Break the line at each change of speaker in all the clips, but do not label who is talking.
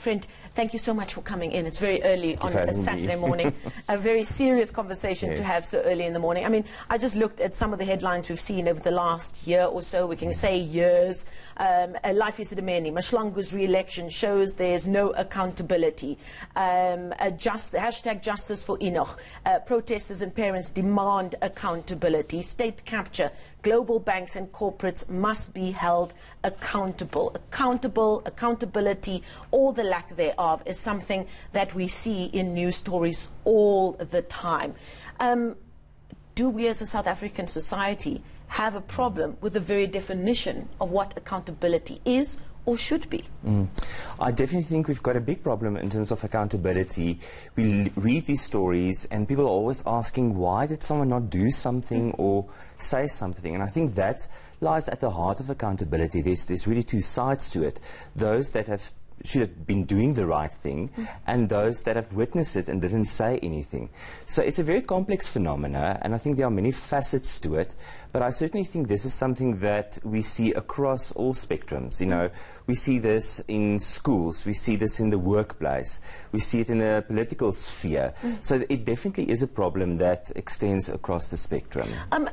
friend, thank you so much for coming in. It's very early on a Saturday morning. A very serious conversation to have so early in the morning. I mean, I just looked at some of the headlines we've seen over the last year or so. We can say years. Life Esidimeni, Mashlangu's re-election shows there's no accountability. Hashtag justice for Enoch. Protesters and parents demand accountability. State capture. Global banks and corporates must be held accountable. Accountability, or the lack thereof, is something that we see in news stories all the time. Do we as a South African society have a problem with the very definition of what accountability is or should be?
I definitely think we've got a big problem in terms of accountability. We read these stories and people are always asking, why did someone not do something or say something? And I think that lies at the heart of accountability. There's really two sides to it. Those that should have been doing the right thing, and those that have witnessed it and didn't say anything. So it's a very complex phenomena, and I think there are many facets to it, but I certainly think this is something that we see across all spectrums. You know, we see this in schools, we see this in the workplace, we see it in the political sphere. So it definitely is a problem that extends across the spectrum.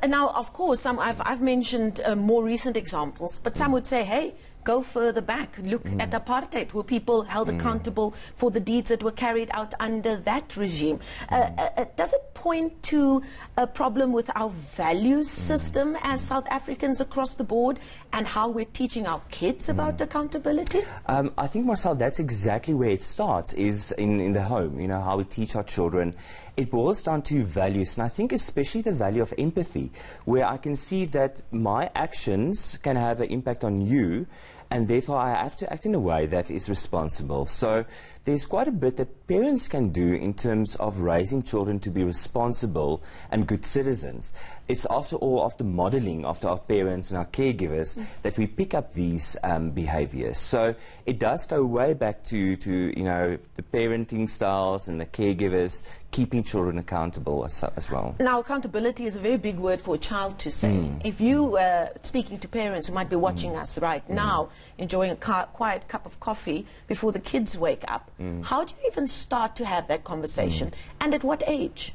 Now, of course, I've mentioned more recent examples, but some would say, hey, go further back. Look at apartheid, where people held accountable for the deeds that were carried out under that regime. Does it point to a problem with our values system as South Africans across the board, and how we're teaching our kids about accountability?
I think, Marcel, that's exactly where it starts, is in the home, you know, how we teach our children. It boils down to values, and I think especially the value of empathy, where I can see that my actions can have an impact on you, and therefore I have to act in a way that is responsible. So there's quite a bit that parents can do in terms of raising children to be responsible and good citizens. It's after all, after modeling after our parents and our caregivers, that we pick up these behaviors. So it does go way back to you know, the parenting styles and the caregivers keeping children accountable as well.
Now, accountability is a very big word for a child to say. If you were speaking to parents who might be watching us right now, enjoying a quiet cup of coffee before the kids wake up, how do you even start to have that conversation, and at what age?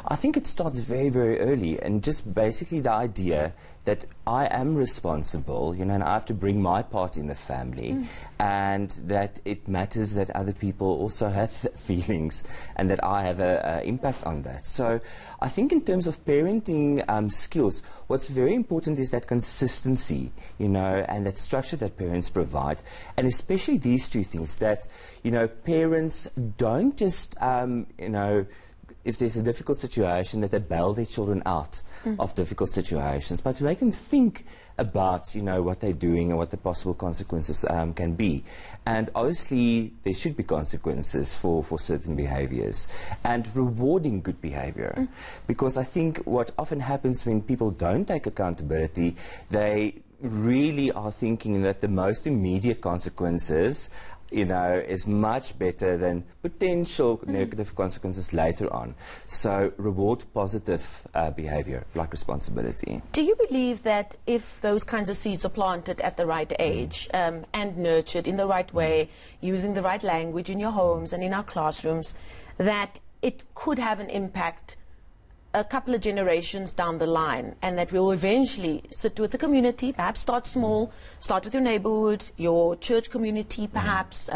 I think it starts very, very early, and just basically the idea that I am responsible, you know, and I have to bring my part in the family, and that it matters that other people also have feelings, and that I have an impact on that. So I think in terms of parenting skills, what's very important is that consistency, you know, and that structure that parents provide, and especially these two things, that, you know, parents don't just, you know, if there's a difficult situation, that they bail their children out of difficult situations, but to make them think about, you know, what they're doing and what the possible consequences can be. And obviously there should be consequences for certain behaviors, and rewarding good behavior. Because I think what often happens when people don't take accountability, they really are thinking that the most immediate consequences, you know, is much better than potential negative consequences later on. So reward positive behavior, like responsibility.
Do you believe that if those kinds of seeds are planted at the right age and nurtured in the right way, using the right language in your homes and in our classrooms, that it could have an impact a couple of generations down the line, and that we'll eventually sit with the community, perhaps start small, start with your neighborhood, your church community, perhaps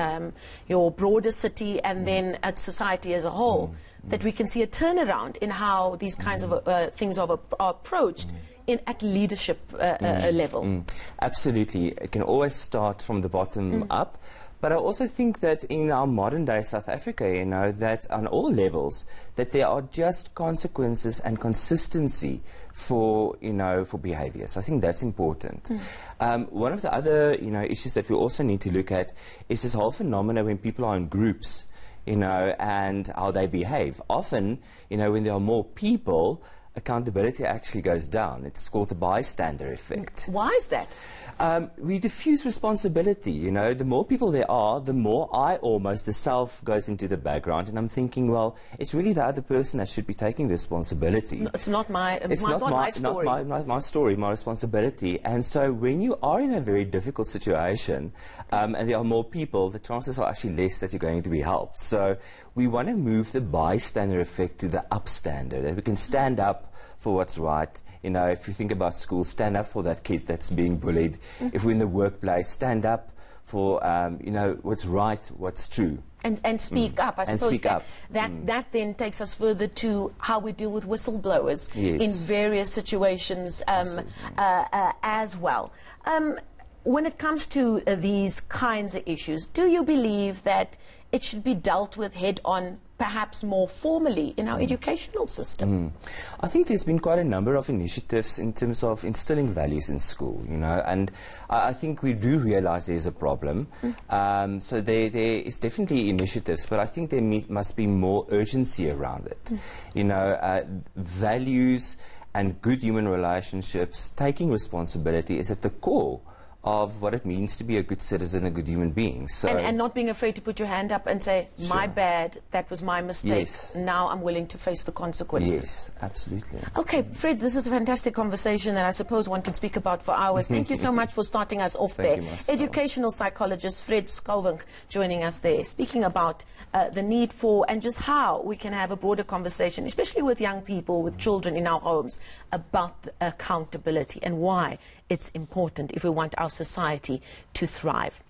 your broader city, and then at society as a whole, that we can see a turnaround in how these kinds of things are approached at leadership level?
Absolutely. It can always start from the bottom up. But I also think that in our modern day South Africa, you know, that on all levels, that there are just consequences and consistency for, you know, for behaviors. I think that's important. One of the other, you know, issues that we also need to look at is this whole phenomena when people are in groups, you know, and how they behave. Often, you know, when there are more people, accountability actually goes down. It's called the bystander effect.
Why is that?
We diffuse responsibility. You know, the more people there are, the more the self goes into the background, and I'm thinking, well, it's really the other person that should be taking the responsibility.
No, it's not my story.
Not my story, my responsibility. And so when you are in a very difficult situation, and there are more people, the chances are actually less that you're going to be helped. So we want to move the bystander effect to the upstander, that we can stand up for what's right. You know, if you think about school, stand up for that kid that's being bullied. If we're in the workplace, stand up for, you know, what's right, what's true.
And speak up. I suppose that then takes us further to how we deal with whistleblowers in various situations as well. When it comes to these kinds of issues, do you believe that it should be dealt with head-on, perhaps more formally in our educational system?
I think there's been quite a number of initiatives in terms of instilling values in school, you know, and I think we do realize there's a problem. So there is definitely initiatives, but I think there must be more urgency around it. You know, values and good human relationships, taking responsibility is at the core of what it means to be a good citizen, a good human being. So
and not being afraid to put your hand up and say, my bad, that was my mistake.
Yes.
Now I'm willing to face the consequences.
Yes, absolutely.
Okay, Fred, this is a fantastic conversation that I suppose one could speak about for hours. Thank you so much for starting us off there. Educational psychologist Fred Schouwink joining us there, speaking about the need for and just how we can have a broader conversation, especially with young people, with children in our homes, about accountability and why it's important if we want our society to thrive.